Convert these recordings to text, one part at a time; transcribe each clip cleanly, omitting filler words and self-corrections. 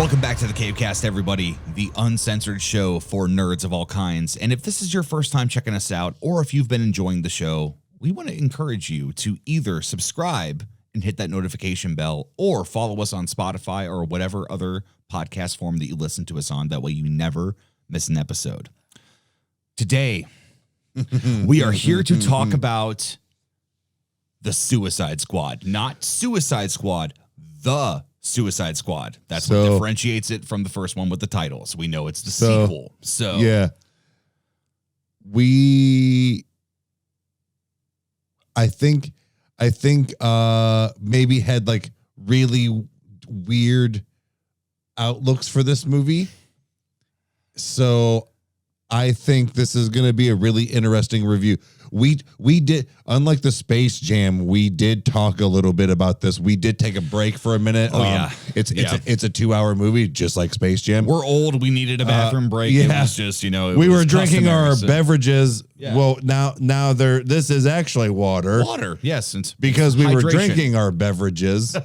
Welcome back to the Cavecast, everybody, the uncensored show for nerds of all kinds. And if this is your first time checking us out, or if you've been enjoying the show, we want to encourage you to either subscribe and hit that notification bell, or follow us on Spotify or whatever other podcast form that you listen to us on. That way you never miss an episode. Today, we are here to talk about the Suicide Squad. Not Suicide Squad, the Suicide Squad. That's what differentiates it from the first one with the title. So we know it's the sequel. So yeah, I think maybe had like really weird outlooks for this movie. So I think this is going to be a really interesting review. We did, unlike the Space Jam, we did talk a little bit about this. We did take a break for a minute. Oh yeah, it's a 2-hour movie, just like Space Jam. We're old. We needed a bathroom break. Yeah. It was just, we were drinking our beverages. Yeah. Well, now this is actually water. Water, yes, because we were hydration. Drinking our beverages.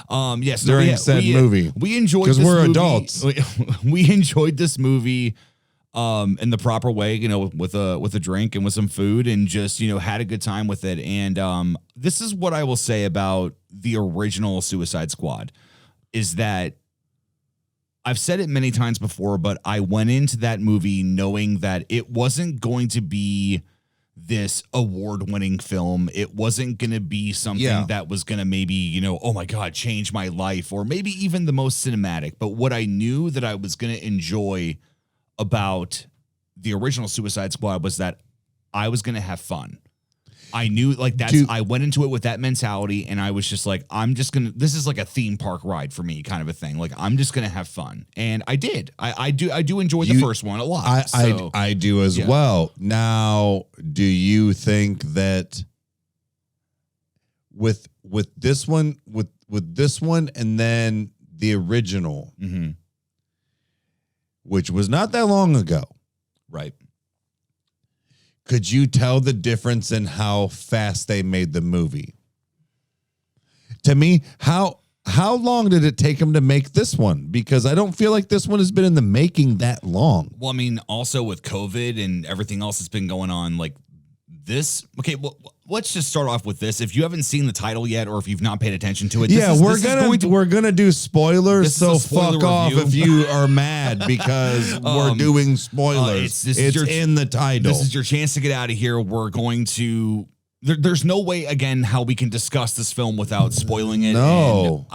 Yes, during said movie. We enjoyed because we're movie. Adults. We enjoyed this movie. In the proper way, with a drink and with some food, and just, had a good time with it. And this is what I will say about the original Suicide Squad, is that I've said it many times before, but I went into that movie knowing that it wasn't going to be this award-winning film. It wasn't going to be something that was going to maybe, oh my God, change my life, or maybe even the most cinematic. But what I knew that I was going to enjoy about the original Suicide Squad was that I was going to have fun. I knew I went into it with that mentality, and I was just like, this is like a theme park ride for me, kind of a thing. Like, I'm just going to have fun. And I did. I do enjoy the first one a lot. I do as well. Now, do you think that with this one, with this one, and then the original, which was not that long ago, right? Could you tell the difference in how fast they made the movie? To me, how long did it take them to make this one? Because I don't feel like this one has been in the making that long. Well, I mean, also with COVID and everything else that's been going on, like this. Okay, well, let's just start off with this. If you haven't seen the title yet, or if you've not paid attention to it, we're gonna do spoilers. So fuck off if you are mad because we're doing spoilers. It's in the title. This is your chance to get out of here. We're going to. There's no way, again, how we can discuss this film without spoiling it. No.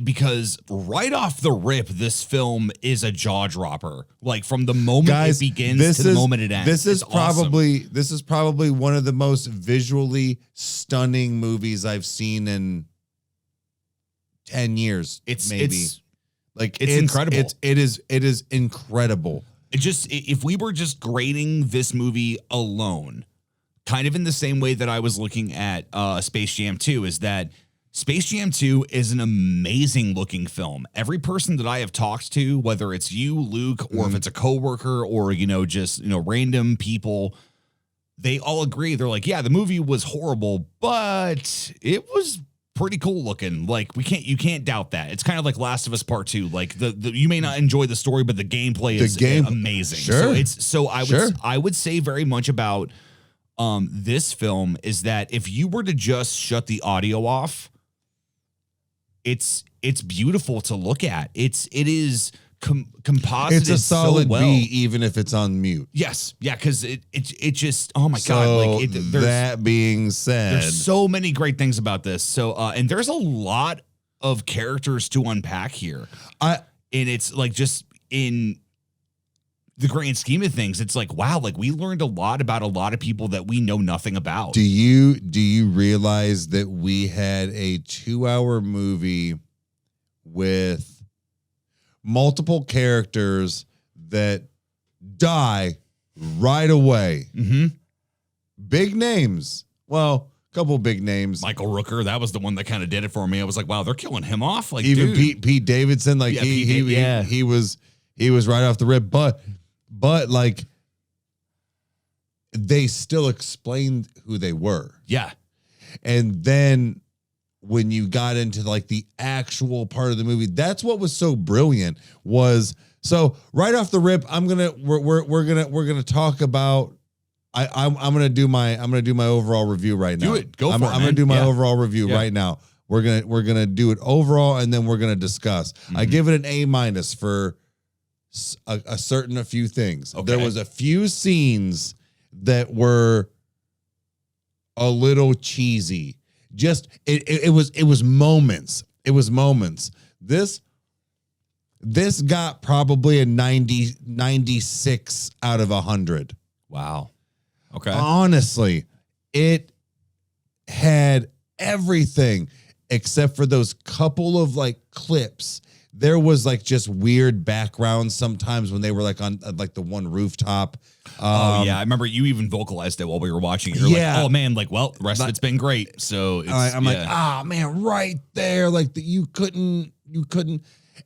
Because right off the rip, this film is a jaw dropper. Like, from the moment it begins to the moment it ends. This is probably one of the most visually stunning movies I've seen in 10 years. It's incredible. It is incredible. If we were just grading this movie alone, kind of in the same way that I was looking at Space Jam 2, is that Space Jam 2 is an amazing looking film. Every person that I have talked to, whether it's you, Luke, or if it's a coworker, or, just random people, they all agree. They're like, yeah, the movie was horrible, but it was pretty cool looking. Like, you can't doubt that. It's kind of like Last of Us Part 2. Like, you may not enjoy the story, but the gameplay is amazing. Sure. I would say very much about this film is that if you were to just shut the audio off, it's beautiful to look at. It is composited. It's a solid so well. B, even if it's on mute. Yes, yeah, because it just, oh my God. Like, that being said, there's so many great things about this. So and there's a lot of characters to unpack here. And it's like, just in the grand scheme of things, it's like, wow, like, we learned a lot about a lot of people that we know nothing about. Do you realize that we had a 2-hour movie with multiple characters that die right away? Big names. Well, a couple big names. Michael Rooker, that was the one that kind of did it for me. I was like, wow, they're killing him off. Like, even dude. Pete Davidson, like, he was right off the rip, but like, they still explained who they were. Yeah. And then when you got into like the actual part of the movie, that's what was so brilliant. Was so right off the rip, we're gonna talk about. I'm gonna do my overall review right now. Do it. Go for it. I'm gonna do my overall review right now. We're gonna do it overall, and then we're gonna discuss. I give it an A- for a few things. Okay. There was a few scenes that were a little cheesy. Just it was moments. It was moments. This got probably a 96 out of 100. Wow. Okay. Honestly, it had everything except for those couple of like clips. There was like just weird backgrounds sometimes when they were like on like the one rooftop. I remember you even vocalized it while we were watching. You're like, oh man, like, well, the rest of it's been great. So it's, I'm like, man, right there, like you couldn't.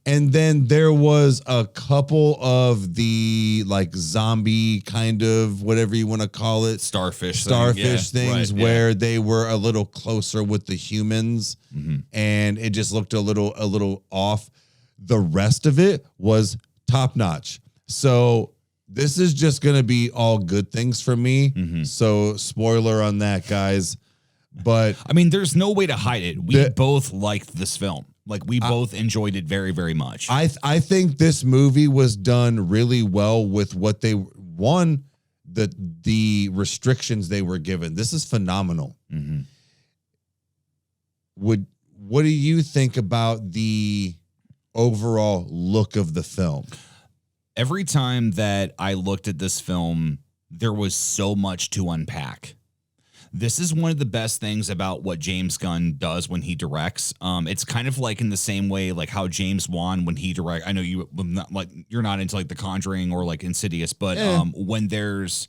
And then there was a couple of the like zombie kind of whatever you want to call it, starfish things where they were a little closer with the humans, and it just looked a little off. The rest of it was top notch. So this is just going to be all good things for me. So spoiler on that, guys. But I mean, there's no way to hide it. We both liked this film. Like we both enjoyed it very, very much. I think this movie was done really well with what the restrictions they were given. This is phenomenal. What do you think about the overall look of the film? Every time that I looked at this film, there was so much to unpack. This is one of the best things about what James Gunn does when he directs. It's kind of like in the same way, like how James Wan, when he direct, I know you're not into like The Conjuring or like Insidious, but when there's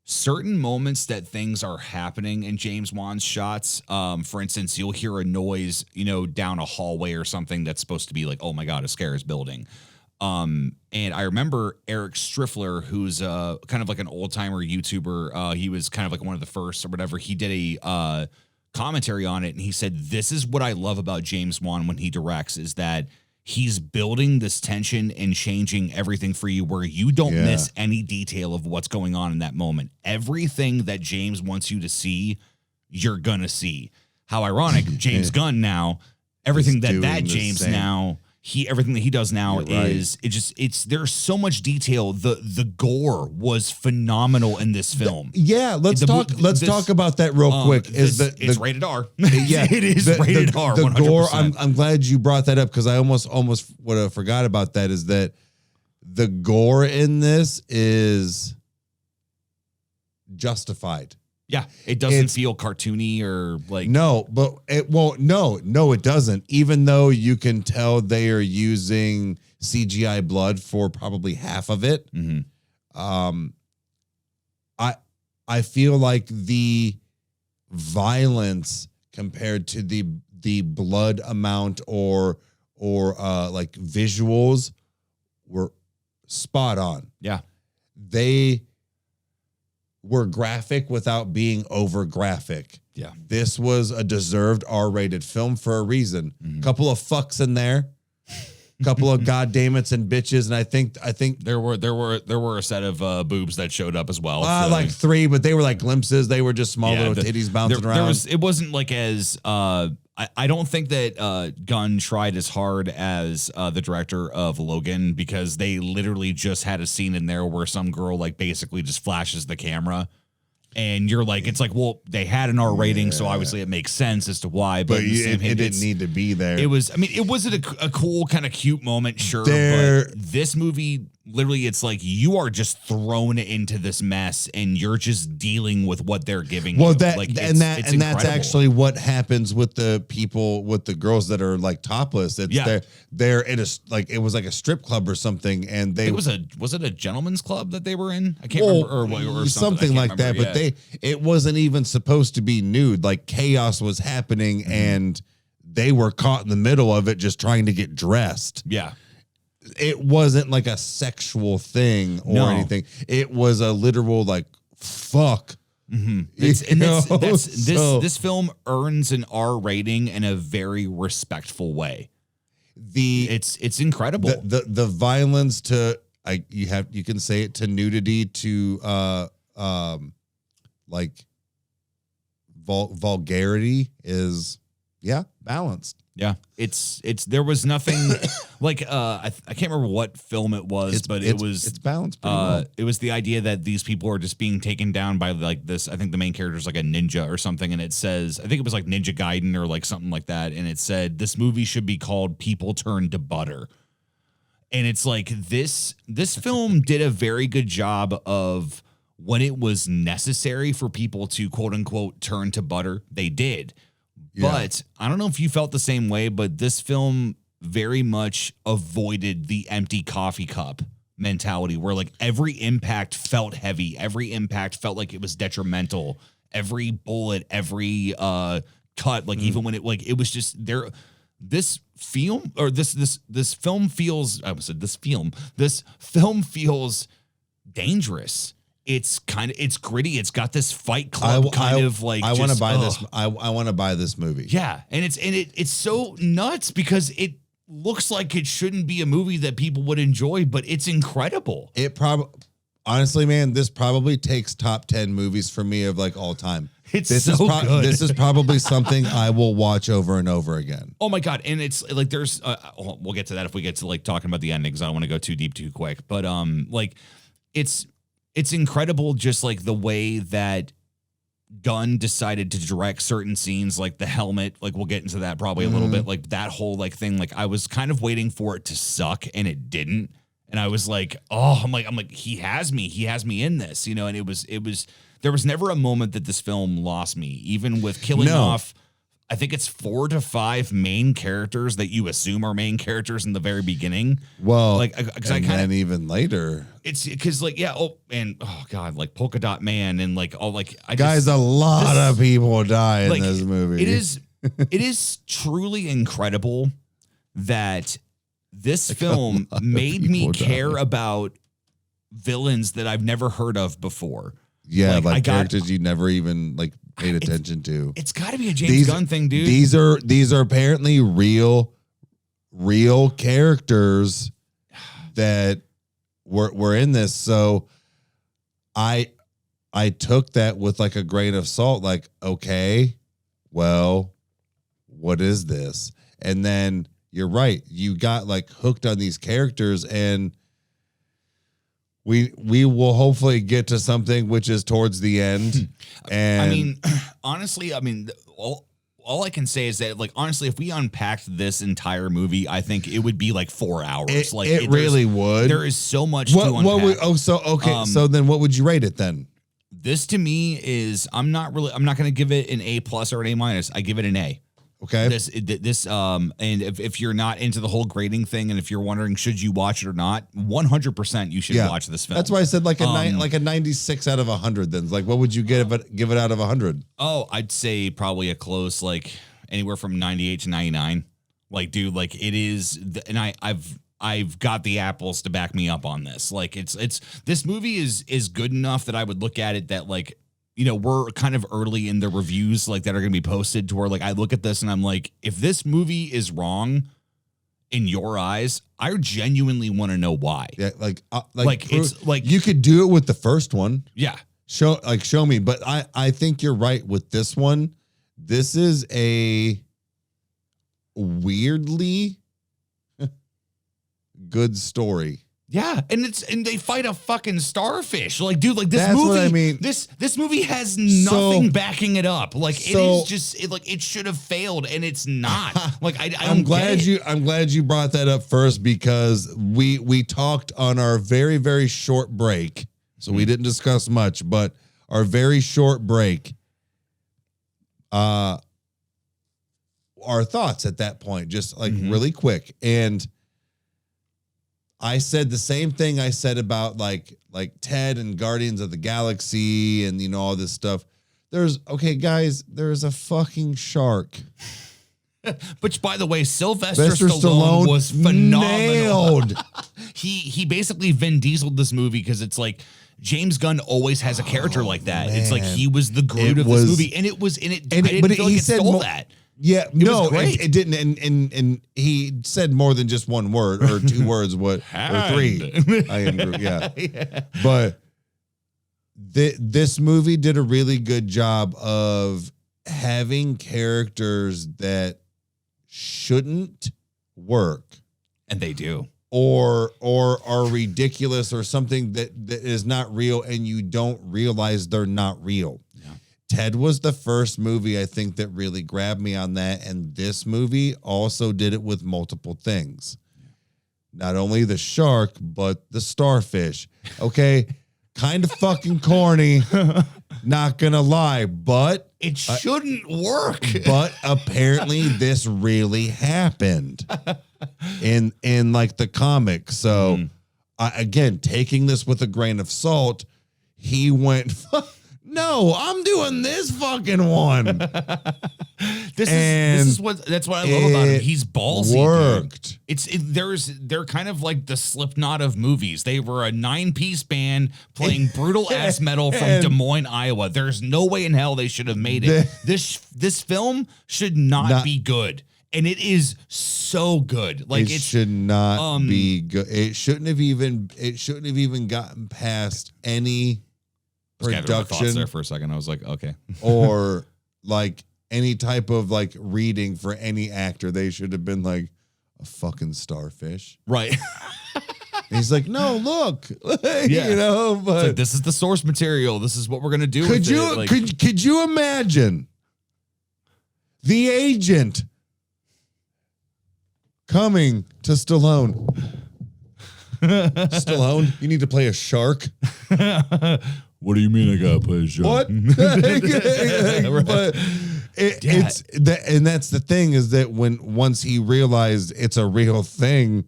certain moments that things are happening in James Wan's shots, for instance, you'll hear a noise, down a hallway or something that's supposed to be like, oh my God, a scare is building. And I remember Eric Striffler, who's kind of like an old timer YouTuber. He was kind of like one of the first or whatever. He did a commentary on it, and he said, "This is what I love about James Wan when he directs, is that he's building this tension and changing everything for you, where you don't miss any detail of what's going on in that moment. Everything that James wants you to see, you're gonna see. How ironic, James Gunn now, everything that James now." Everything that he does now is there's so much detail. The gore was phenomenal in this film. Let's talk about that real quick. It's rated R. Yeah, it is rated R. The 100%. gore. I'm glad you brought that up because I almost would have forgot about that. Is that the gore in this is justified? Yeah, it doesn't feel cartoony or like it doesn't. Even though you can tell they are using CGI blood for probably half of it. I feel like the violence compared to the blood amount or like visuals were spot on. Yeah, they were graphic without being over graphic. Yeah. This was a deserved R-rated film for a reason. Couple of fucks in there. Couple of goddammits and bitches, and I think there were a set of boobs that showed up as well. Like 3, but they were like glimpses. They were just small little titties bouncing around. It wasn't like as I don't think that Gunn tried as hard as the director of Logan, because they literally just had a scene in there where some girl like basically just flashes the camera. And you're like, it's like, well, they had an R rating, so obviously it makes sense as to why. But it didn't need to be there. It was, I mean, it wasn't a cool, kind of cute moment, sure. But this movie, literally, it's like you are just thrown into this mess, and you're just dealing with what they're giving. Well, you. That's actually what happens with the people, with the girls that are like topless. They're in a it was like a strip club or something, and was it a gentleman's club that they were in? I can't remember, or something like that. But it wasn't even supposed to be nude. Like chaos was happening, and they were caught in the middle of it, just trying to get dressed. Yeah. It wasn't like a sexual thing or anything. It was a literal like, fuck. This film earns an R rating in a very respectful way. It's incredible. The violence to you can say it, to nudity, to like vulgarity is balanced. Yeah, it's there was nothing like I can't remember what film it was, but it's balanced pretty well. It was the idea that these people are just being taken down by like this. I think the main character is like a ninja or something, and it says, I think it was like Ninja Gaiden or like something like that, and it said this movie should be called People Turn to Butter. And it's like this film did a very good job of, when it was necessary for people to quote unquote turn to butter, they did. Yeah. But I don't know if you felt the same way, but this film very much avoided the empty coffee cup mentality, where like every impact felt heavy. Every impact felt like it was detrimental. Every bullet, every cut, like even when it was just there. This film feels feels dangerous. It's gritty. It's got this Fight Club I want to buy this. I want to buy this movie. Yeah, and it's so nuts because it looks like it shouldn't be a movie that people would enjoy, but it's incredible. Honestly, man, this probably takes top 10 movies for me of like all time. This is good. This is probably something I will watch over and over again. Oh my God. And it's like, there's, we'll get to that if we get to like talking about the endings. I don't want to go too deep too quick, but like it's incredible. Just like the way that Gunn decided to direct certain scenes, like the helmet, like we'll get into that probably a little bit, like that whole like thing. Like I was kind of waiting for it to suck and it didn't. And I was like, oh, I'm like, he has me in this, you know? And there was never a moment that this film lost me, even with killing off, I think it's 4 to 5 main characters that you assume are main characters in the very beginning. Well, like, and even later, it's because like, God, like Polka Dot Man and like, all like, a lot of people die in this movie. It is truly incredible that this film made me care about villains that I've never heard of before. Yeah, like characters you never even like paid attention to. It's got to be a James Gunn thing, dude. These are apparently real characters that were in this. So I took that with like a grain of salt. Like, okay, well, what is this? And then you're right. You got like hooked on these characters, and we will hopefully get to something which is towards the end. And I mean, honestly, all I can say is that, like, honestly, if we unpacked this entire movie, I think it would be like 4 hours. It really would. There is so much to unpack. So then what would you rate it then? This to me is, I'm not going to give it an A+ or an A-. I give it an A. Okay. And if you're not into the whole grading thing, and if you're wondering should you watch it or not, 100% you should watch this film. That's why I said like a 96 out of 100. Then like, what would you give it out of 100? Oh, I'd say probably a close like anywhere from 98 to 99. Like, dude, like it is, and I've got the apples to back me up on this. Like this movie is good enough that I would look at it that like, you know, we're kind of early in the reviews like that are going to be posted to where like I look at this and I'm like, if this movie is wrong in your eyes, I genuinely want to know why. Yeah, it's like you could do it with the first one. Yeah. Show me, but I think you're right with this one. This is a weirdly good story. Yeah, and they fight a fucking starfish. Like, dude, like this That's movie. What I mean. This movie has nothing backing it up. Like it is just it should have failed, and it's not. Like I'm glad you brought that up first, because we talked on our very, very short break, so we didn't discuss much, but our very short break, our thoughts at that point, just like really quick. And I said the same thing I said about like Ted and Guardians of the Galaxy and, you know, all this stuff. There's a fucking shark. Which, by the way, Sylvester Stallone was phenomenal. Nailed. He basically Vin Diesel'd this movie because it's like James Gunn always has a character like that. It's like man. he was the Groot of this movie, and it was in it. And I didn't feel like it stole that. Yeah, was great. it didn't. And he said more than just one word or two words. What or three? I am Groot. Yeah, but this movie did a really good job of having characters that shouldn't work, and they do, or are ridiculous, or something that is not real, and you don't realize they're not real. Ted was the first movie I think that really grabbed me on that, and this movie also did it with multiple things. Not only the shark, but the starfish. Okay, kind of fucking corny, not gonna lie, but it shouldn't work. But apparently this really happened in like the comic. So again, taking this with a grain of salt, he went, no, I'm doing this fucking one. That's what I love about him. He's ballsy. Worked. They're kind of like the Slipknot of movies. They were a 9-piece band playing brutal ass metal from Des Moines, Iowa. There's no way in hell they should have made it. This film should not be good. And it is so good. Like it should not be good. It shouldn't have even gotten past any production there for a second. I was like, okay. Or like any type of like reading for any actor. They should have been like a fucking starfish. Right. And he's like, no, look. Yeah. You know, but like, this is the source material. This is what we're gonna do. Could you imagine the agent coming to Stallone? Stallone, you need to play a shark. What do you mean I gotta play a shark? What? But it's that, and that's the thing, is that once he realized it's a real thing,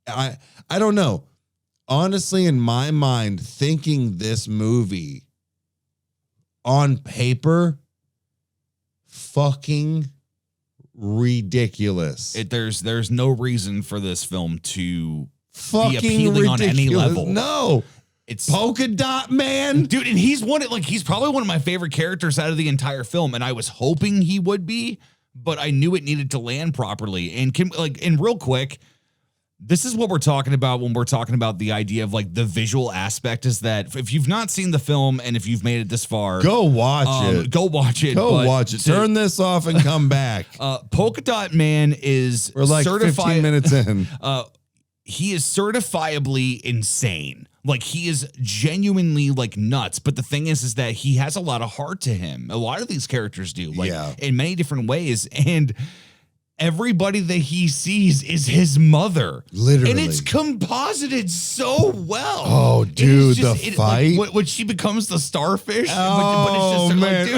I don't know. Honestly, in my mind, thinking this movie on paper, fucking ridiculous. There's no reason for this film to fucking be appealing ridiculous. on any level. No. It's Polka Dot Man, dude, and he's probably one of my favorite characters out of the entire film, and I was hoping he would be, but I knew it needed to land properly. And real quick, this is what we're talking about when we're talking about the idea of like the visual aspect. Is that if you've not seen the film and if you've made it this far, go watch it. Go watch it. Go watch it. Turn this off and come back. Polka Dot Man is we're like 15 minutes in. He is certifiably insane. Like he is genuinely like nuts. But the thing is that he has a lot of heart to him. A lot of these characters do, like in many different ways. And everybody that he sees is his mother. Literally. And it's composited so well. Oh, dude, the fight. Like, when she becomes the starfish. Oh, but it's just man.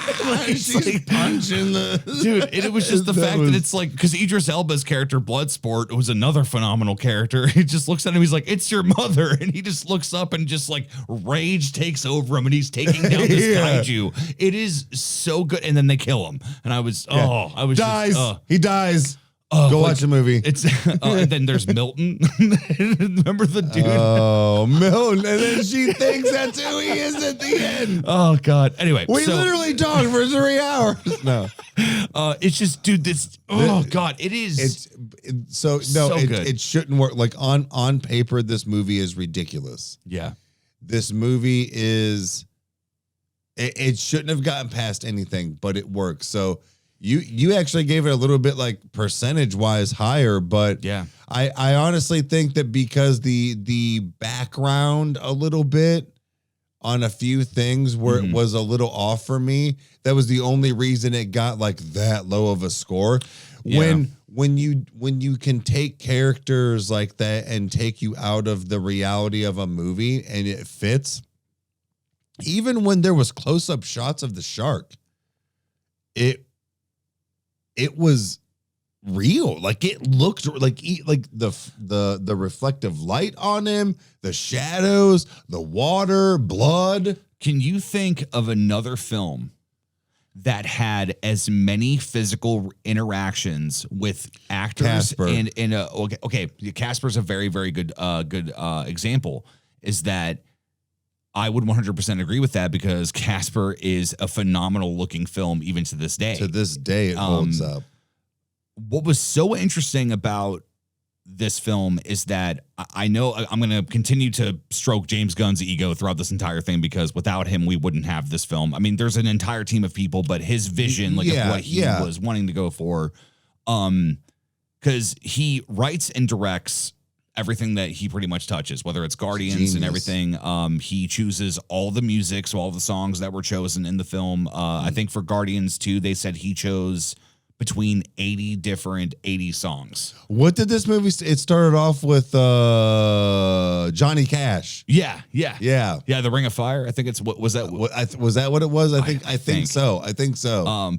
Like, like, she's like punching the dude, and it was just the fact that it's like, because Idris Elba's character Bloodsport was another phenomenal character. He just looks at him, he's like, it's your mother, and he just looks up and just like rage takes over him, and he's taking down this kaiju. It is so good, and then they kill him, and I was he dies. Go watch the movie. It's and then there's Milton. Remember the dude? Oh, Milton. And then she thinks that's who he is at the end. Oh, God. Anyway. We literally talked for 3 hours. No. It's just, dude, God, it is. It shouldn't work. Like on paper, this movie is ridiculous. Yeah. This movie is, it shouldn't have gotten past anything, but it works. So, You actually gave it a little bit like percentage wise higher, but yeah, I honestly think that because the background a little bit on a few things where it was a little off for me, that was the only reason it got like that low of a score. Yeah. When you can take characters like that and take you out of the reality of a movie and it fits, even when there was close-up shots of the shark, it was real. Like it looked like the reflective light on him, the shadows, the water, blood. Can you think of another film that had as many physical interactions with actors? Casper. Okay, Casper's a very, very good example. is that I would 100% agree with that because Casper is a phenomenal looking film even to this day. To this day, it holds up. What was so interesting about this film is that I know I'm going to continue to stroke James Gunn's ego throughout this entire thing because without him, we wouldn't have this film. I mean, there's an entire team of people, but his vision, like of what he was wanting to go for, because he writes and directs everything that he pretty much touches, whether it's Guardians and everything. He chooses all the music, so all the songs that were chosen in the film. I think for Guardians 2, they said he chose between 80 different 80 songs. What did this movie? It started off with Johnny Cash. Yeah. The Ring of Fire. I think it's what was that? Was that what it was? I think so.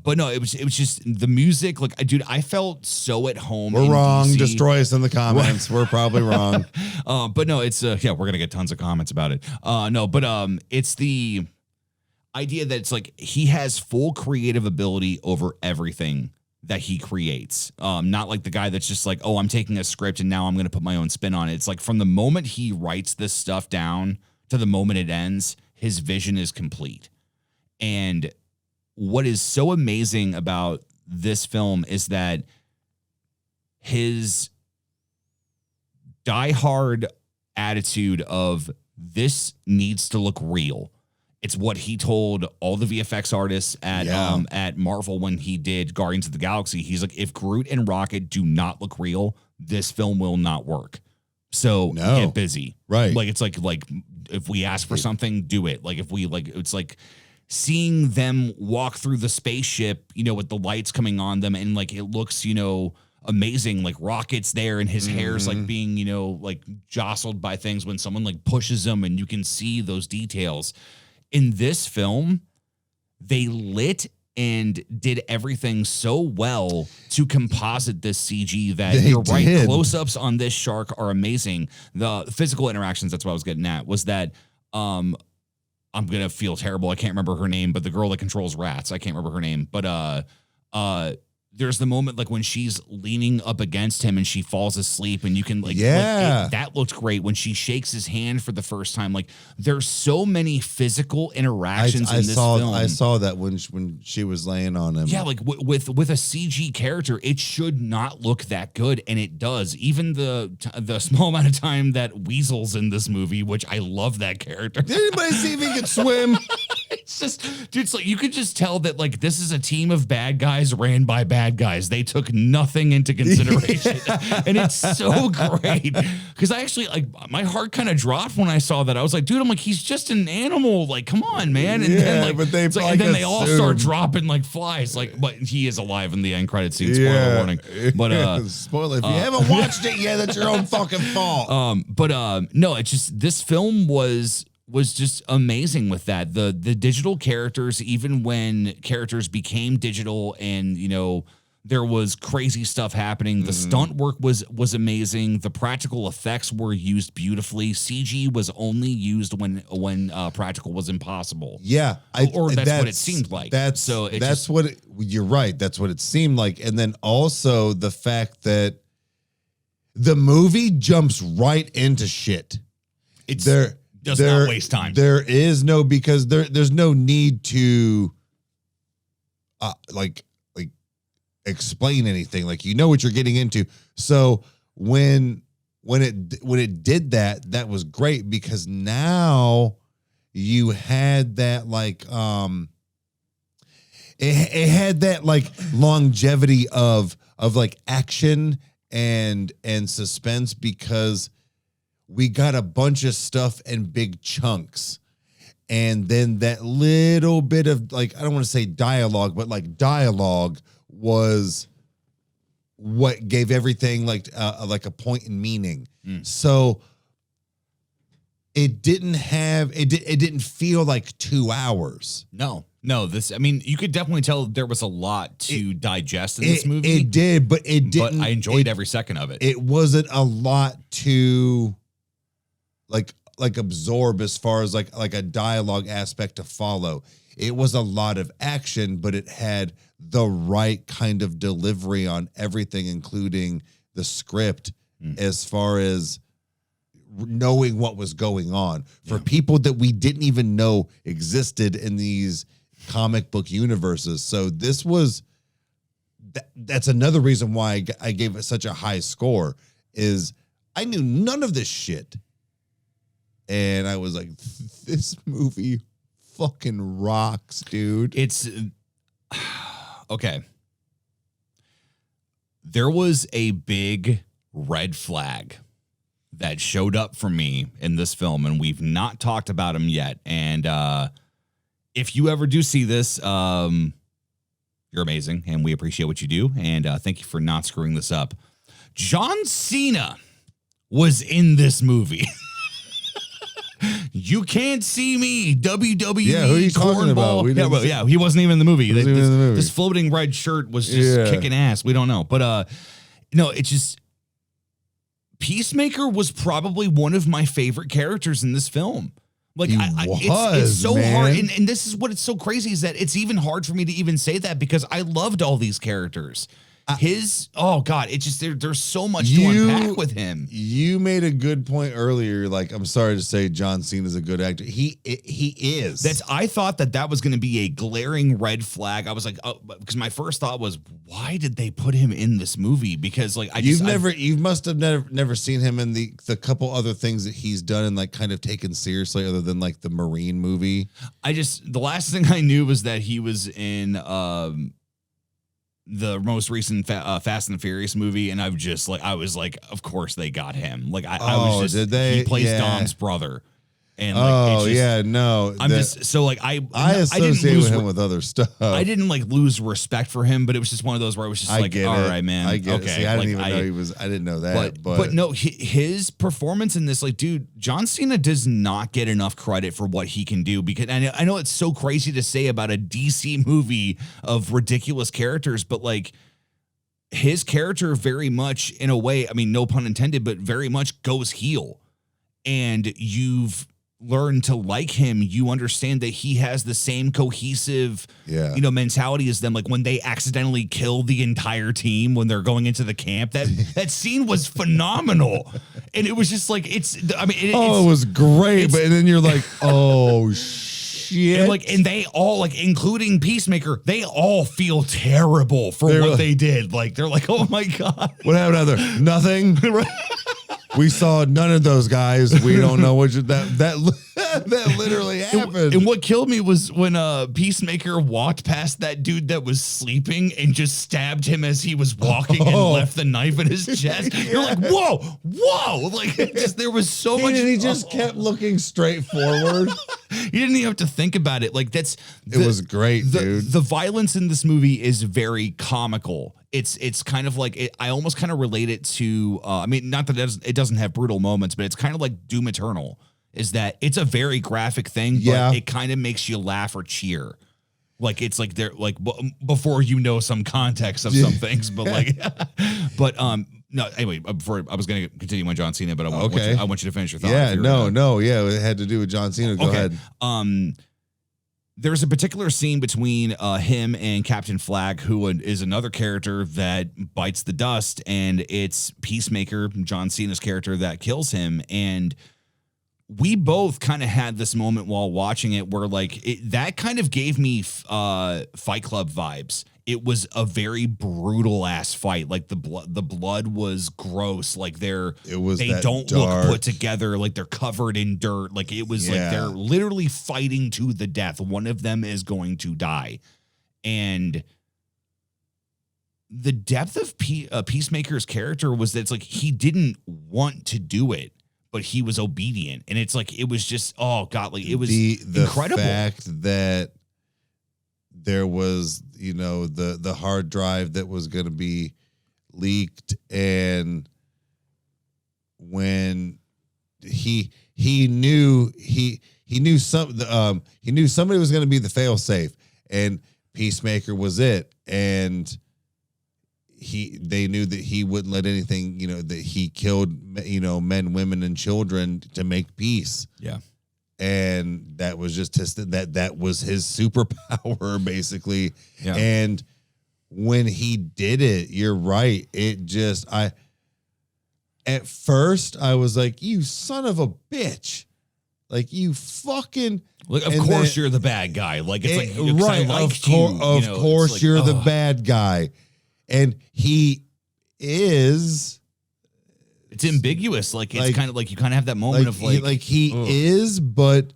But no, it was just the music. Like, dude, I felt so at home. We're wrong. DC. Destroy us in the comments. We're probably wrong. But no, it's we're gonna get tons of comments about it. It's the idea that it's like he has full creative ability over everything that he creates. Not like the guy that's just like, oh, I'm taking a script and now I'm going to put my own spin on it. It's like from the moment he writes this stuff down to the moment it ends, his vision is complete. And what is so amazing about this film is that his diehard attitude of this needs to look real. It's what he told all the VFX artists at Marvel when he did Guardians of the Galaxy. He's like, if Groot and Rocket do not look real, this film will not work. So get busy. Right. Like, it's like if we ask for something, do it. Like if we it's like seeing them walk through the spaceship, with the lights coming on them and like, it looks, amazing. Like Rocket's there and his hair's like being, like jostled by things when someone like pushes him and you can see those details. In this film, they lit and did everything so well to composite this CG that you're right. Close-ups on this shark are amazing. The physical interactions, that's what I was getting at, was that I'm going to feel terrible. I can't remember her name, but the girl that controls rats, I can't remember her name. But there's the moment like when she's leaning up against him and she falls asleep and you can that looked great when she shakes his hand for the first time. Like there's so many physical interactions in this film. I saw that when she was laying on him. Yeah, like with a CG character, it should not look that good, and it does. Even the small amount of time that Weasel's in this movie, which I love that character. Did anybody see if he could swim? It's just, dude, it's like you could just tell that like this is a team of bad guys ran by bad guys. They took nothing into consideration. And it's so great. Because I actually my heart kind of dropped when I saw that. I was like, dude, I'm like, he's just an animal. Like, come on, man. And then they all start dropping like flies. Like, but he is alive in the end credit scene. Spoiler warning. But spoiler, if you haven't watched it yet, that's your own fucking fault. No, it's just this film was just amazing with that. The digital characters, even when characters became digital and, there was crazy stuff happening. The stunt work was amazing. The practical effects were used beautifully. CG was only used when practical was impossible. Yeah. That's what it seemed like. You're right. That's what it seemed like. And then also the fact that the movie jumps right into shit. Does not waste time. There is no, because there's no need to explain anything. Like, what you're getting into. So when it did that, that was great, because now you had that it had that like longevity of like action and suspense, because we got a bunch of stuff in big chunks. And then that little bit of like, I don't want to say dialogue, but like dialogue was what gave everything like a point in meaning. So it didn't feel like 2 hours. No, you could definitely tell there was a lot to digest in this movie. It did, but it didn't. But I enjoyed every second of it. It wasn't a lot to like absorb as far as like a dialogue aspect to follow. It was a lot of action, but it had the right kind of delivery on everything, including the script, as far as knowing what was going on, for people that we didn't even know existed in these comic book universes. So this was that's another reason why I gave it such a high score, is I knew none of this shit. And I was like, this movie fucking rocks, dude. It's okay. There was a big red flag that showed up for me in this film, and we've not talked about him yet. And if you ever do see this, you're amazing, and we appreciate what you do. And thank you for not screwing this up. John Cena was in this movie. You can't see me, WWE. Yeah, who are you talking about? He wasn't even in the movie. Movie. This floating red shirt was just kicking ass. We don't know. But no, it's just Peacemaker was probably one of my favorite characters in this film. Like it's so hard. And this is what it's so crazy, is that it's even hard for me to even say that, because I loved all these characters. It's just there's so much to unpack with him. You made a good point earlier. Like, I'm sorry to say, John Cena is a good actor. He is. I thought that was going to be a glaring red flag. I was like, oh, because my first thought was, why did they put him in this movie? Because like you must have never seen him in the couple other things that he's done and like kind of taken seriously, other than like the Marine movie. The last thing I knew was that he was in the most recent Fast and the Furious movie, and I was like, of course they got him. Like I was just, did they? He plays Dom's brother. And like, I'm just so like I associate with him with other stuff. I didn't like lose respect for him, but it was just one of those where I was just all right, man. I get okay. it. See, I didn't even know he was. I didn't know that. But no, his performance in this, like, dude, John Cena does not get enough credit for what he can do, because I know it's so crazy to say about a DC movie of ridiculous characters, but like his character very much, in a way, I mean, no pun intended, but very much goes heel, and you've learn to like him. You understand that he has the same cohesive, mentality as them. Like when they accidentally kill the entire team when they're going into the camp, that scene was phenomenal. And it was just like, it was great. But then you're like, oh shit. And they all, like, including Peacemaker, they all feel terrible for what they did. Like, they're like, oh my God. What happened out there? Nothing. We saw none of those guys. We don't know what that literally happened. And what killed me was when Peacemaker walked past that dude that was sleeping and just stabbed him as he was walking and left the knife in his chest. You're like, whoa! Like, there was so much. And he just kept looking straight forward. You didn't even have to think about it. Like, it was great, dude. The violence in this movie is very comical. It's kind of like I almost kind of relate it to. I mean, not that it doesn't have brutal moments, but it's kind of like Doom Eternal. Is that it's a very graphic thing, but it kind of makes you laugh or cheer. Like, it's like they're like before you know some context of some things, but like, no. Anyway, before I was going to continue on John Cena, but I want you to finish your thought. It had to do with John Cena. Go ahead. There's a particular scene between him and Captain Flag, who is another character that bites the dust, and it's Peacemaker, John Cena's character, that kills him. And we both kind of had this moment while watching it where, like, that kind of gave me Fight Club vibes. It was a very brutal ass fight. Like the blood was gross. Like they don't look put together. Like they're covered in dirt. Like it was like they're literally fighting to the death. One of them is going to die. And the depth of Peacemaker's character was that it's like he didn't want to do it, but he was obedient. And it's like, it was just, oh God, like it was incredible. The fact that there was, the hard drive that was going to be leaked, and when he knew somebody was going to be the fail safe, and Peacemaker was it, and they knew that he wouldn't let anything, that he killed, men, women, and children to make peace. Yeah. And that was just that was his superpower, basically. Yeah. And when he did it, you're right. It just, at first I was like, you son of a bitch. Like, you fucking. Like, of course you're the bad guy. Like, it's like, right. Of course like, you're the bad guy. And he is. It's ambiguous. Like, it's kind of like you kind of have that moment of like. He is, but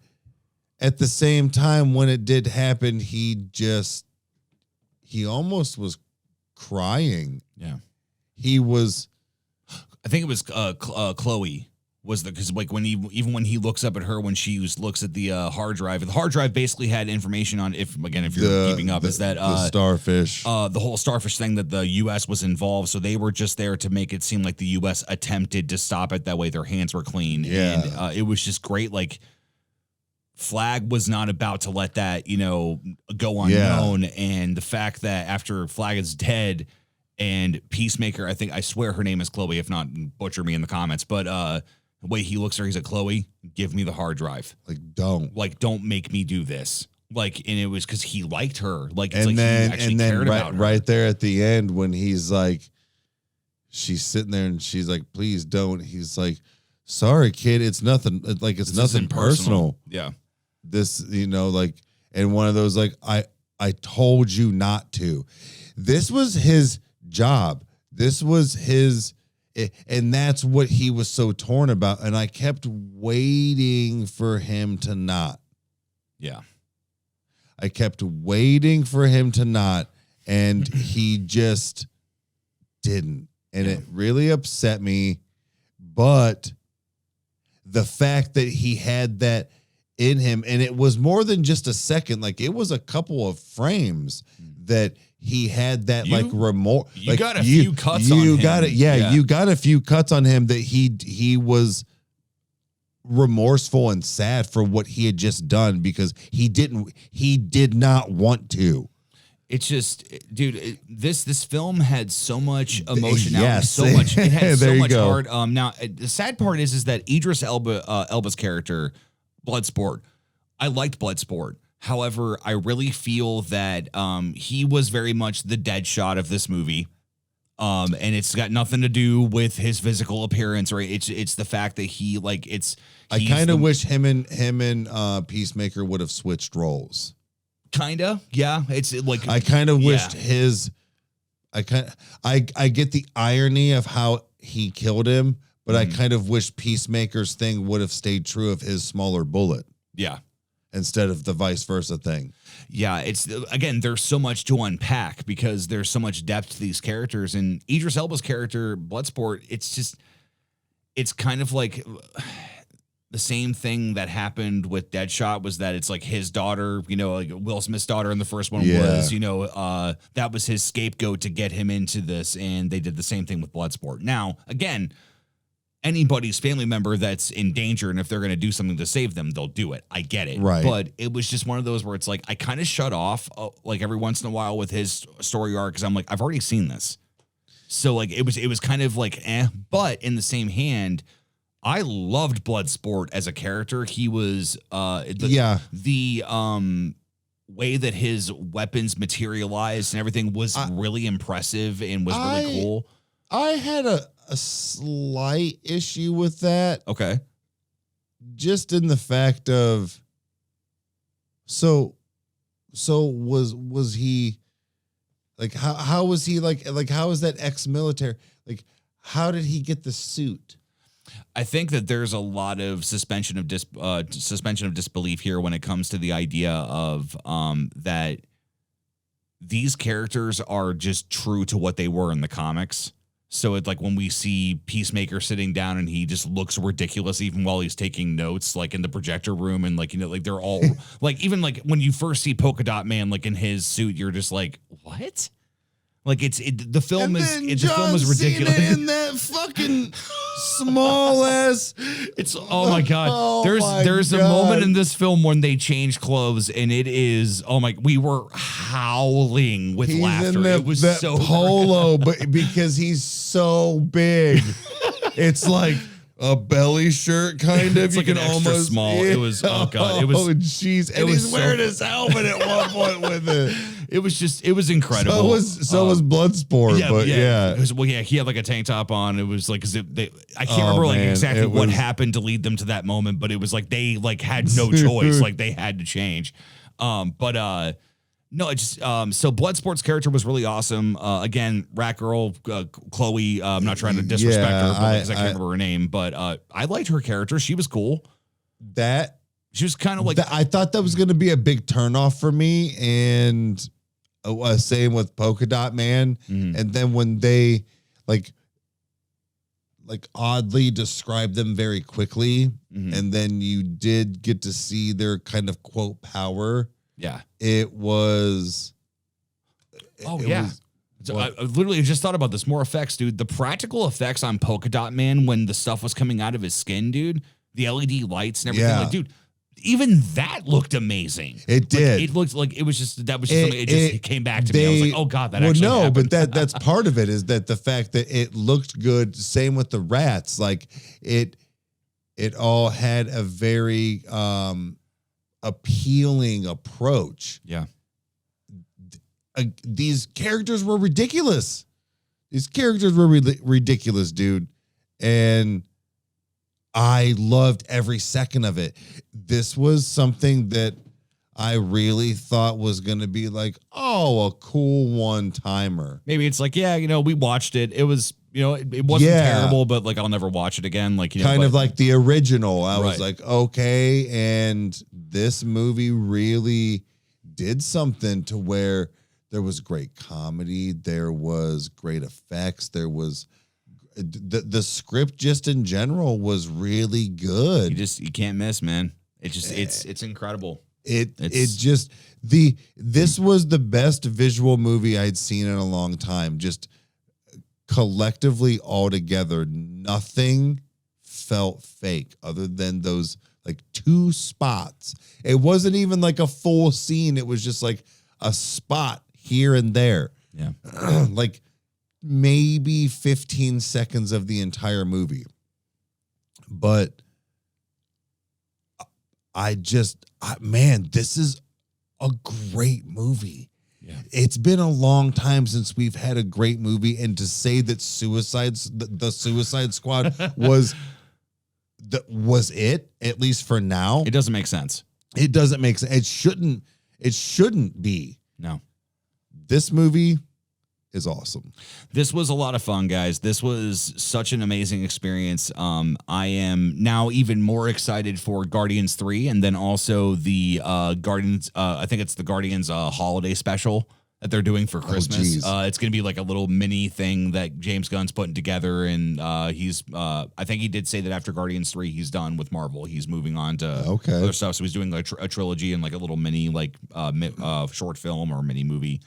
at the same time, when it did happen, he almost was crying. Yeah. He was. I think it was Chloe. Because like when he looks up at her when she looks at the hard drive, the hard drive basically had information on if you're keeping up, is that the starfish, the whole starfish thing, that the U.S. was involved, so they were just there to make it seem like the U.S. attempted to stop it. That way their hands were clean. Yeah. And it was just great. Like, Flag was not about to let that go unknown, and the fact that after Flag is dead and Peacemaker, I swear her name is Chloe, if not butcher me in the comments, but the way he looks at her, he's like, Chloe, give me the hard drive. Don't make me do this. Like, and it was because he liked her. Like, it's he actually cared about her. Right there at the end, when he's like, she's sitting there and she's like, please don't. He's like, sorry, kid, it's nothing. Like, it's nothing personal. Yeah. This, and one of those, like, I told you not to. This was his job. This was his. And that's what he was so torn about. And I kept waiting for him to not. Yeah. I kept waiting for him to not. And he just didn't. And it really upset me. But the fact that he had that in him, and it was more than just a second, like it was a couple of frames that he had that remorse. You got a few cuts on him. You got it. Yeah, you got a few cuts on him that he was remorseful and sad for what he had just done because he did not want to. It's just, dude, this film had so much emotionality, yes. so much. It had so much go. heart. Now the sad part is that Idris Elba's character, Bloodsport, I liked Bloodsport. However, I really feel that he was very much the Deadshot of this movie, and it's got nothing to do with his physical appearance, or it's the fact that I kind of wish him and Peacemaker would have switched roles. Kinda, yeah. It's like I kind of wished I get the irony of how he killed him, but I kind of wish Peacemaker's thing would have stayed true of his smaller bullet. Yeah. Instead of the vice versa thing. Yeah, it's again, there's so much to unpack because there's so much depth to these characters. And Idris Elba's character, Bloodsport, it's kind of like the same thing that happened with Deadshot, was that it's like his daughter, like Will Smith's daughter in the first one was, that was his scapegoat to get him into this. And they did the same thing with Bloodsport. Now, again, anybody's family member that's in danger, and if they're going to do something to save them, they'll do it. I get it. Right. But it was just one of those where it's like, I kind of shut off like every once in a while with his story arc, because I'm like, I've already seen this. So like, it was kind of like, but in the same hand, I loved Bloodsport as a character. He was, the way that his weapons materialized and everything was really impressive and was really cool. I had a slight issue with that. Okay. Just in the fact of, so was he like, how was he like how is that ex-military? Like, how did he get the suit? I think that there's a lot of suspension of disbelief here when it comes to the idea of that these characters are just true to what they were in the comics. So it's like when we see Peacemaker sitting down and he just looks ridiculous even while he's taking notes, like in the projector room, and like, like they're all like, even like when you first see Polka Dot Man, like in his suit, you're just like, what? Like the film is ridiculous. Cena in that fucking small ass. It's my god. There's a moment in this film when they change clothes, and it is we were howling with laughter. It was so polo, but because he's so big, it's like a belly shirt, kind of. It's you like can an extra almost small. It was, oh God, it was. Oh jeez, and he's wearing his helmet at one point with it. It was incredible. So was Bloodsport, but yeah. It was, well, yeah, he had like a tank top on. It was like, I can't remember like exactly what happened to lead them to that moment, but it was like they like had no choice, like they had to change. No, it just so Bloodsport's character was really awesome. Again, Rat Girl, Chloe. I'm not trying to disrespect her because I can't remember her name, but I liked her character. She was cool. She was kind of like I thought that was going to be a big turnoff for me, and same with Polka Dot Man. And then when they like oddly described them very quickly, and then you did get to see their kind of quote power. Yeah, it was. So I literally just thought about this. More effects, dude. The practical effects on Polka Dot Man when the stuff was coming out of his skin, dude. The LED lights and everything, like, dude. Even that looked amazing. It did. It looked like it was just something. It came back to me. I was like, oh God, that actually happened. But that's part of it, is that the fact that it looked good. Same with the rats. Like it all had a very appealing approach. Yeah. These characters were ridiculous. Ridiculous, dude. And I loved every second of it. This was something that I really thought was going to be like, oh, a cool one-timer. Maybe it's like, yeah, we watched it. It was, it wasn't terrible, but like I'll never watch it again. Like, kind of like the original. I was like, okay. And this movie really did something to where there was great comedy. There was great effects. There was the script just in general was really good. You can't miss, man. It's incredible. This was the best visual movie I'd seen in a long time. Just collectively all together, nothing felt fake other than those like two spots. It wasn't even like a full scene. It was just like a spot here and there. Yeah. Like maybe 15 seconds of the entire movie. But man, this is a great movie. Yeah. It's been a long time since we've had a great movie, and to say that the Suicide Squad was it, at least for now, it doesn't make sense. It doesn't make sense. It shouldn't be. No. This movie is awesome. This was a lot of fun, guys. This was such an amazing experience. I am now even more excited for Guardians 3, and then also the Guardians, I think it's the Guardians holiday special that they're doing for Christmas. It's going to be like a little mini thing that James Gunn's putting together, and he's I think he did say that after Guardians 3 he's done with Marvel. He's moving on to other stuff, so he's doing like a trilogy and like a little mini like short film or mini movie.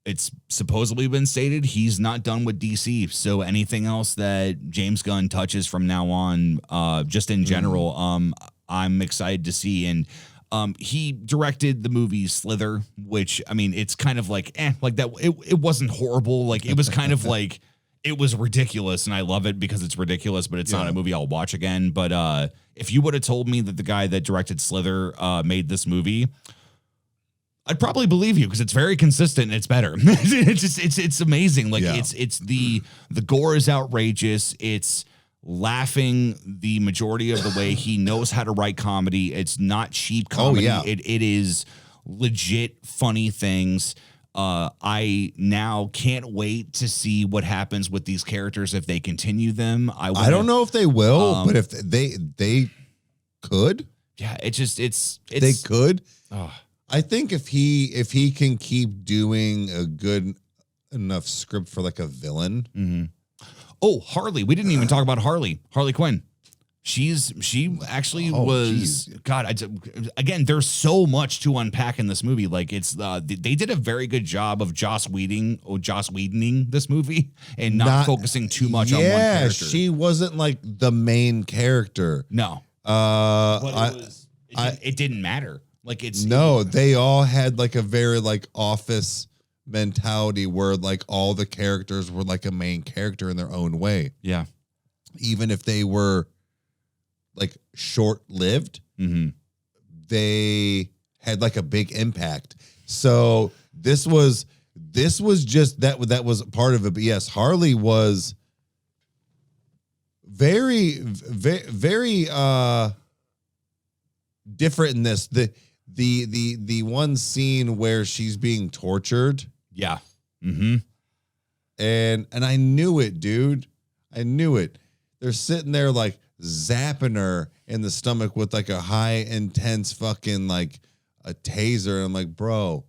It's supposedly been stated he's not done with DC. So anything else that James Gunn touches from now on, just in general, I'm excited to see. And he directed the movie Slither, which, I mean, it's kind of like, like that. It wasn't horrible. Like it was kind of like, it was ridiculous. And I love it because it's ridiculous, but it's not a movie I'll watch again. But if you would have told me that the guy that directed Slither made this movie, I'd probably believe you because it's very consistent and it's better. it's amazing. Like it's the gore is outrageous. It's laughing the majority of the way. He knows how to write comedy. It's not cheap comedy. It is legit funny things. I now can't wait to see what happens with these characters if they continue them. I don't know if they will, but if they could, they could. I think if he can keep doing a good enough script for like a villain. Mm-hmm. Oh, Harley. We didn't even talk about Harley Quinn. She actually was, geez. God, again, there's so much to unpack in this movie. Like it's, they did a very good job of Joss Whedoning this movie and not focusing too much on one character. She wasn't like the main character. No. It didn't matter. Like they all had like a very like office mentality where like all the characters were like a main character in their own way, Yeah. even if they were like short-lived. Mm-hmm. They had like a big impact. So this was just that was part of it. But yes, Harley was very different in this. The one scene where she's being tortured. Yeah. Mm-hmm. And I knew it, dude. I knew it. They're sitting there like zapping her in the stomach with like a high intense fucking like a taser. And I'm like, bro,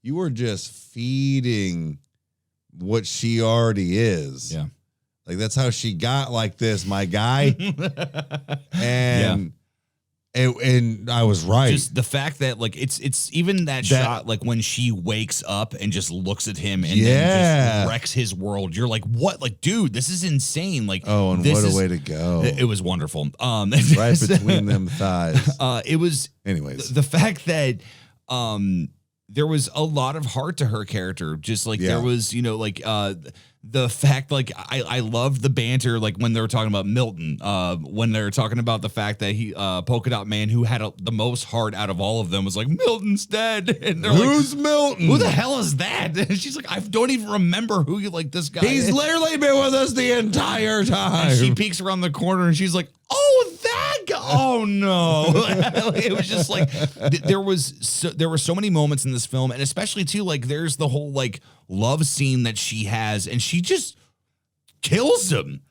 you were just feeding what she already is. Yeah. Like that's how she got like this, my guy. And I was right. Just the fact that like it's even that shot like when she wakes up and just looks at him and then just wrecks his world. You're like, what? Like, dude, this is insane. Like, oh, and what a way to go. It was wonderful. Right between them thighs. It was anyways. The fact that there was a lot of heart to her character. Just like there was, you know, like the fact, like I loved the banter, like when they were talking about Milton, when they were talking about the fact that he Polka Dot Man, who had the most heart out of all of them, was like, Milton's dead, and they're who's like, Milton? Who the hell is that? And she's like, I don't even remember who you like this guy. He's literally been with us the entire time. And she peeks around the corner and she's like, oh, that guy. Oh no. It was just like there were so many moments in this film, and especially too, like there's the whole like love scene that she has, and she just kills him.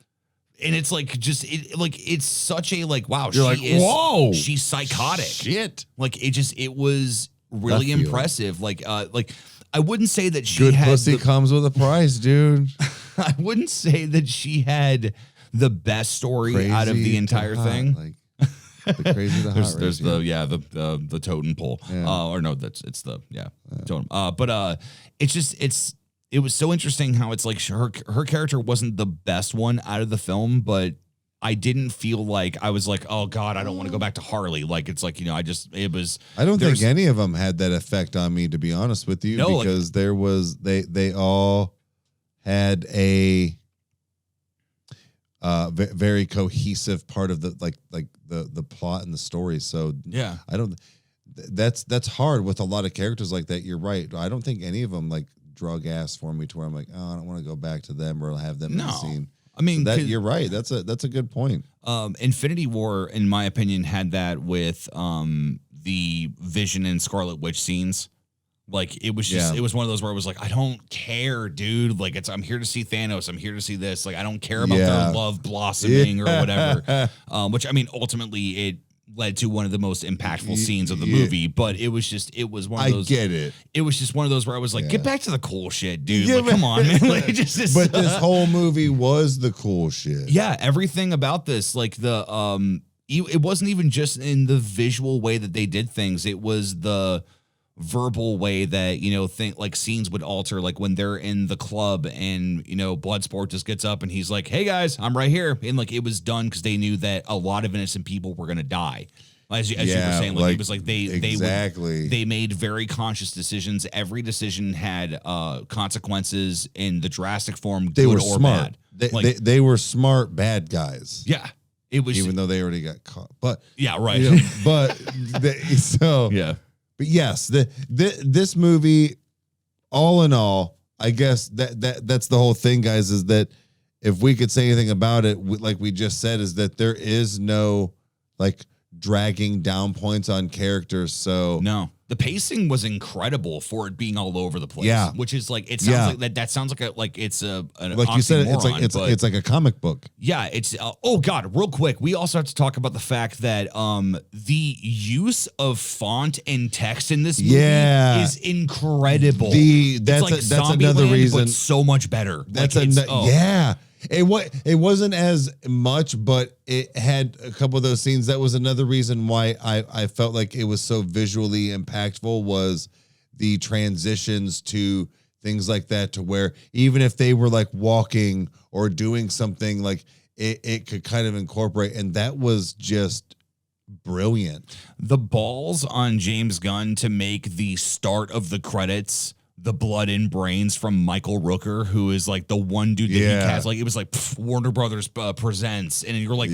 And it's like it's such a like, wow, you're like, whoa, she's psychotic. Shit. Like it was really impressive. Like I wouldn't say that she good had pussy comes with a price, dude. I wouldn't say that she had the best story crazy out of the entire thing. Like the crazy to hot there's the totem pole. Yeah. Or no, it's the totem. But it was so interesting how it's like her character wasn't the best one out of the film, but I didn't feel like I was like, oh God, I don't want to go back to Harley. Like it's like, you know, I don't think any of them had that effect on me, to be honest with you, because there was they all had a very cohesive part of the the plot and the story. So yeah, that's hard with a lot of characters like that. You're right. I don't think any of them like drug ass for me to where I'm like, oh, I don't want to go back to them or have them in the scene. I mean, so you're right. That's a good point. Infinity War, in my opinion, had that with the Vision and Scarlet Witch scenes. Like it was just, it was one of those where I was like, I don't care, dude. Like I'm here to see Thanos. I'm here to see this. Like I don't care about their love blossoming or whatever. Which I mean, ultimately it led to one of the most impactful scenes of the movie. But it was one of those. I get it. It was just one of those where I was like, get back to the cool shit, dude. Like, come on, man. Like, but this whole movie was the cool shit. Yeah, everything about this, like it wasn't even just in the visual way that they did things. It was the verbal way that, you know, like scenes would alter, like when they're in the club and, you know, Bloodsport just gets up and he's like, hey guys, I'm right here. And like it was done because they knew that a lot of innocent people were going to die. As you were saying, like it was like they made very conscious decisions. Every decision had consequences in the drastic form, good or bad. They were smart bad guys. Yeah. It was, even though they already got caught. But yeah, right. You know, yeah. But yes, this movie, all in all, I guess that's the whole thing, guys, is that if we could say anything about it, like we just said, is that there is no like dragging down points on characters. So no, the pacing was incredible for it being all over the place. Yeah, which is like it sounds like that sounds like it's an like you said, it's like a comic book. Yeah, it's oh god, real quick, we also have to talk about the fact that the use of font and text in this movie is incredible. That's another reason, but so much better. Yeah. It wasn't as much, but it had a couple of those scenes. That was another reason why I felt like it was so visually impactful, was the transitions to things like that, to where even if they were like walking or doing something, like it could kind of incorporate, and that was just brilliant. The balls on James Gunn to make the start of the credits the blood and brains from Michael Rooker, who is like the one dude that he cast. Like it was like Warner Brothers presents, and you're like,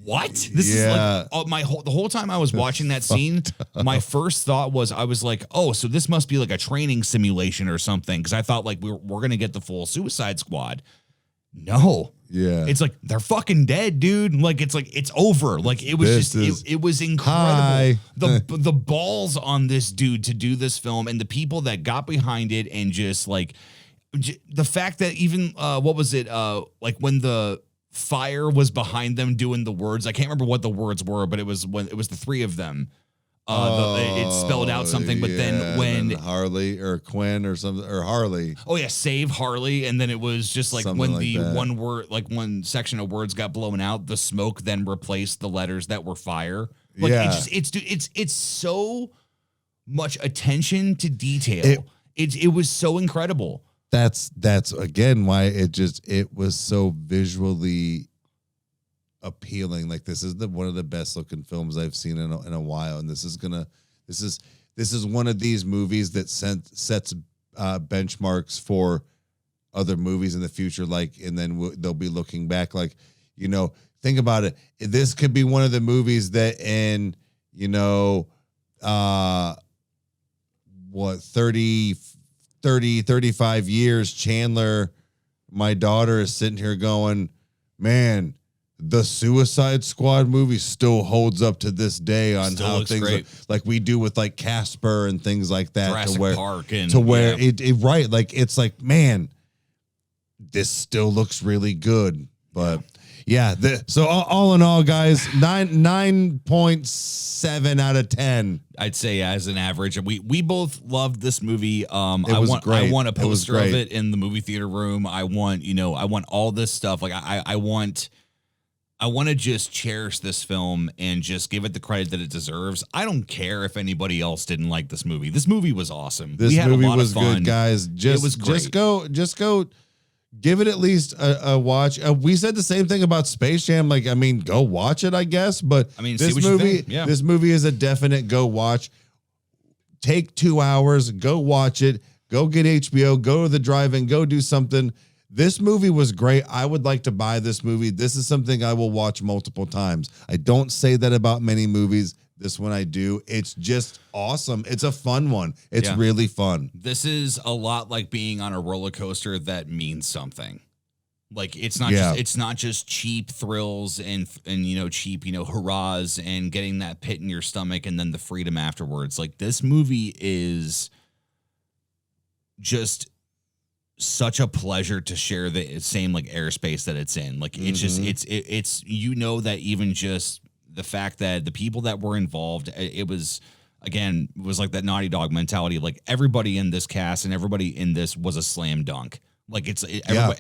what? This is like the whole time I was watching that scene, my first thought was I was like, oh, so this must be like a training simulation or something, because I thought like we're gonna get the full Suicide Squad. No. Yeah. It's like they're fucking dead, dude. Like it's over. Like it was it was incredible. The balls on this dude to do this film, and the people that got behind it, and just like the fact that even what was it like when the fire was behind them doing the words. I can't remember what the words were, but it was when it was the three of them. It spelled out something, but then when Harley or Quinn or something, or Harley. Oh yeah, save Harley, and then it was just like something when like the that. One word, like one section of words got blown out, the smoke then replaced the letters that were fire. Like it's so much attention to detail. It was so incredible. That's again why it was so visually appealing. Like this is one of the best looking films I've seen in a while, and this is one of these movies that sets benchmarks for other movies in the future. Like, and then they'll be looking back, like, you know, think about it. This could be one of the movies that in 35 years, Chandler, my daughter, is sitting here going, man, the Suicide Squad movie still holds up to this day on how things are, like we do with like Casper and things like that. Jurassic Park and right. Like, it's like, man, this still looks really good. But so all in all, guys, 9.7 out of 10. I'd say as an average. We both loved this movie. I want a poster of it in the movie theater room. I want all this stuff. Like I want to just cherish this film and just give it the credit that it deserves. I don't care if anybody else didn't like this movie. This movie was awesome. This movie was good, guys. It was great. Just go give it at least a watch. We said the same thing about Space Jam. Like, I mean, go watch it, I guess. But this movie is a definite go watch. Take 2 hours, go watch it. Go get HBO. Go to the drive-in. Go do something. This movie was great. I would like to buy this movie. This is something I will watch multiple times. I don't say that about many movies. This one I do. It's just awesome. It's a fun one. It's really fun. This is a lot like being on a roller coaster that means something. Like it's not just cheap thrills and cheap, hurrahs and getting that pit in your stomach and then the freedom afterwards. Like this movie is just such a pleasure to share the same like airspace that it's in. Like it's just it's that even just the fact that the people that were involved, it was like that Naughty Dog mentality. Like everybody in this cast and everybody in this was a slam dunk. Like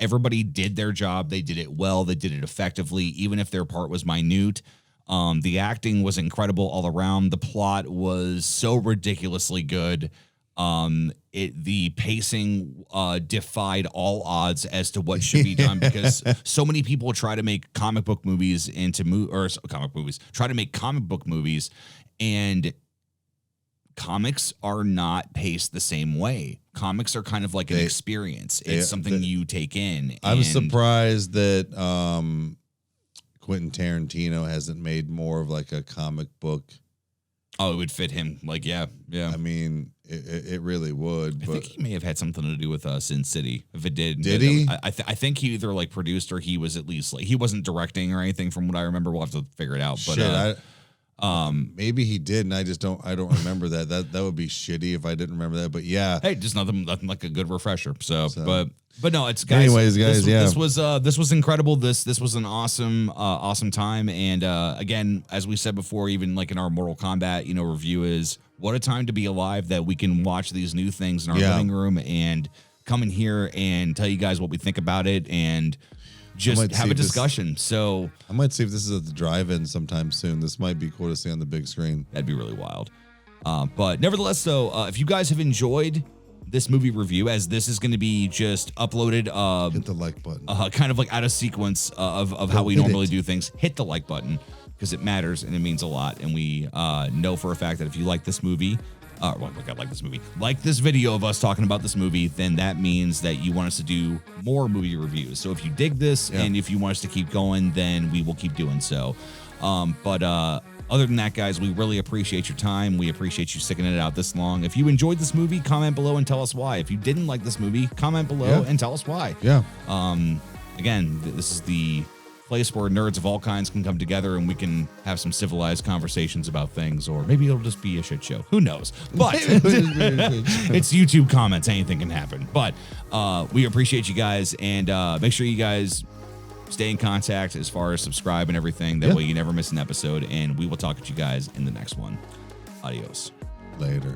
everybody did their job. They did it well. They did it effectively, even if their part was minute. The acting was incredible all around. The plot was so ridiculously good. The pacing defied all odds as to what should be done because so many people try to make comic book movies try to make comic book movies, and comics are not paced the same way. Comics are kind of like an experience. It's something you take in. I'm surprised that Quentin Tarantino hasn't made more of like a comic book. Oh, it would fit him. Like, yeah. I mean, it really would. I think he may have had something to do with Sin City. If it did, he? I think he either like produced or he was at least like he wasn't directing or anything. From what I remember, we'll have to figure it out. But maybe he did, and I don't remember that. That would be shitty if I didn't remember that. But yeah, hey, just nothing like a good refresher. So. But no, it's guys. Anyways, guys, this was incredible. This was an awesome time. And again, as we said before, even like in our Mortal Kombat, review is what a time to be alive that we can watch these new things in our living room and come in here and tell you guys what we think about it and just have a discussion. So I might see if this is at the drive-in sometime soon. This might be cool to see on the big screen. That'd be really wild. But nevertheless, though, if you guys have enjoyed this movie review, as this is going to be just uploaded, hit the like button. Kind of like out of sequence of how we normally do things. Hit the like button. because it matters and it means a lot. And we know for a fact that if you like this movie, like this video of us talking about this movie, then that means that you want us to do more movie reviews. So if you dig this and if you want us to keep going, then we will keep doing so. But other than that, guys, we really appreciate your time. We appreciate you sticking it out this long. If you enjoyed this movie, comment below and tell us why. If you didn't like this movie, comment below and tell us why. Yeah. Again, this is the place where nerds of all kinds can come together and we can have some civilized conversations about things, or maybe it'll just be a shit show. Who knows? But it's YouTube comments. Anything can happen. But we appreciate you guys, and make sure you guys stay in contact as far as subscribe and everything. That way you never miss an episode, and we will talk to you guys in the next one. Adios. Later.